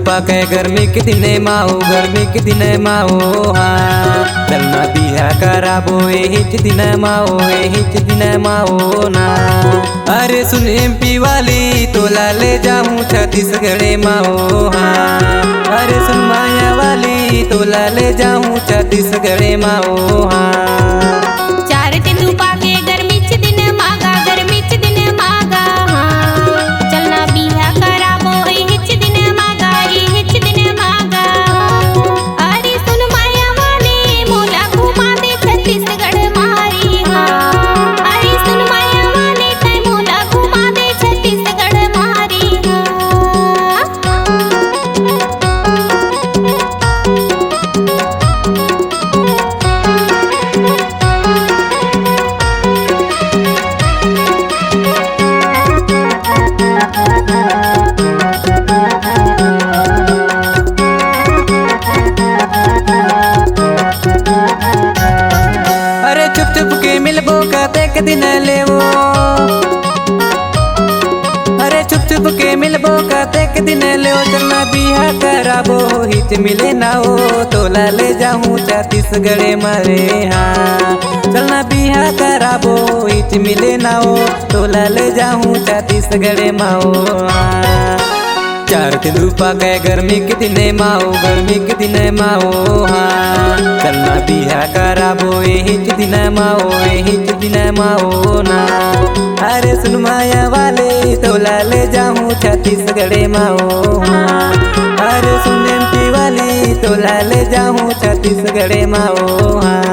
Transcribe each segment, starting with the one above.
धूपा के गर्मी के दिने माओ गर्मी के दिने माओ हाँ चलना बिहा कराबो एहिच दिन माओ एहिच दिन माओ ना। अरे सुन एमपी वाली तोला ले जाऊं छत्तीसगढ़ माओ हाँ। अरे सुन माया वाली तोला ले जाऊं छत्तीसगढ़ माओ हाँ। चार धूपा के गर्मी च दिन मागा गर्मी च दिन मागा हाँ चलना बिहा कराबो एहिच दिन मागा एहिच दिन मागा। अरे सुन माया वाली मोला घुमा दे छत्तीसगढ़ मारी हाँ। अरे सुन माया वाली तै मोला घुमा दे छत्तीसगढ़ मारी हाँ। अरे चुप चुप के मिलबो कतेक दिन लेवो। अरे चुप चुप के मिलबो कतेक दिन लेवो चलना बिहा कराबो हिच मिले ना हो तोला ले जाऊं छत्तीसगढ़ मारे हाँ। चलना बिहा कराबो हिच मिले ना हो तोला ले जाऊं छत्तीसगढ़ माओ हाँ। चार धूपा के गर्मी के दिने माओ गर्मी के दिने माओ हाँ चलना बिहा कराबो एहिच दिन माओ एहिच दिन माओ ना। अरे सुन माया वाले तोला ले जाऊं छत्तीसगढ़ माओ हाँ। अरे सुन एमपी वाली तोला ले जाऊं छत्तीसगढ़ माओ हाँ।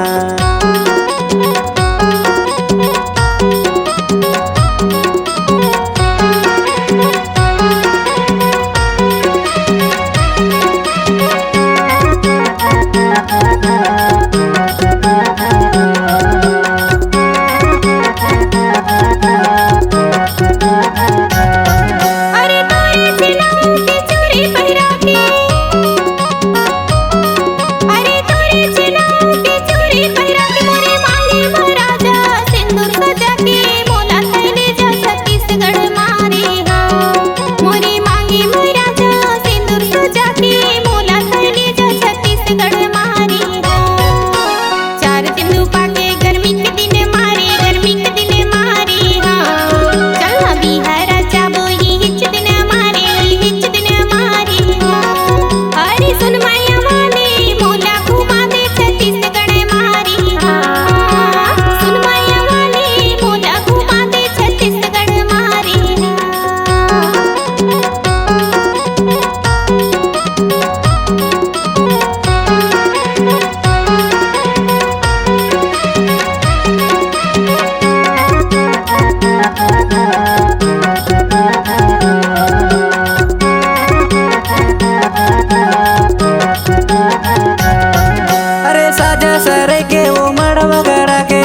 सरे के वो मड़वा गड़ा के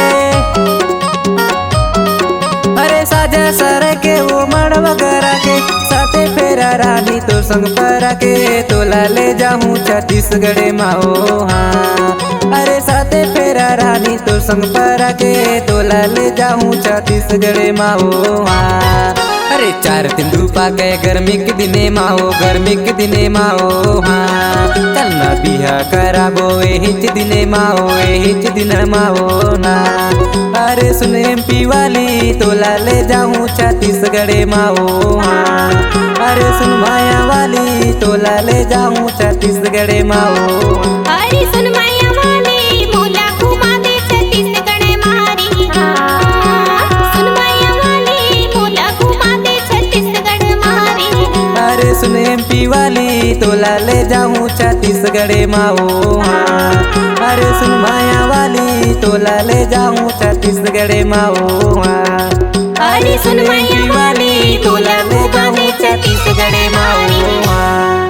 अरे साजा सरे के वो मड़वा गड़ा के साथे फेरा रानी तो संग परा के तोला ले जाऊं छत्तीसगढ़ माओ हाँ। अरे साथे फेरा रानी तो संग परा के तोला ले जाऊं छत्तीसगढ़ माओ हाँ। अरे चार धूपा के गर्मी के दिने माओ गर्मी के दिने माओ हाँ चलना बिहा कराबो एहिच दिने माओ एहिच दिन माओ ना। अरे सुन एमपी वाली तोला ले जाऊं छत्तीसगढ़ माओ हाँ। अरे सुन माया वाली तोला ले जाऊं छत्तीसगढ़ माओ। अरे सुन माया वाली मोला घुमा दे छत्तीसगढ़ मारी हाँ। सुन माया वाली मोला घुमा दे छत्तीसगढ़ मारी। अरे सुन एमपी वाली तोला ले जाऊं छत्तीसगढ़ माओ हाँ। अरे सुन माया वाली तोला ले जाऊं छत्तीसगढ़ माओ हाँ। अरे सुन माया वाली तोला ले जाऊं छत्तीसगढ़ मारी हाँ।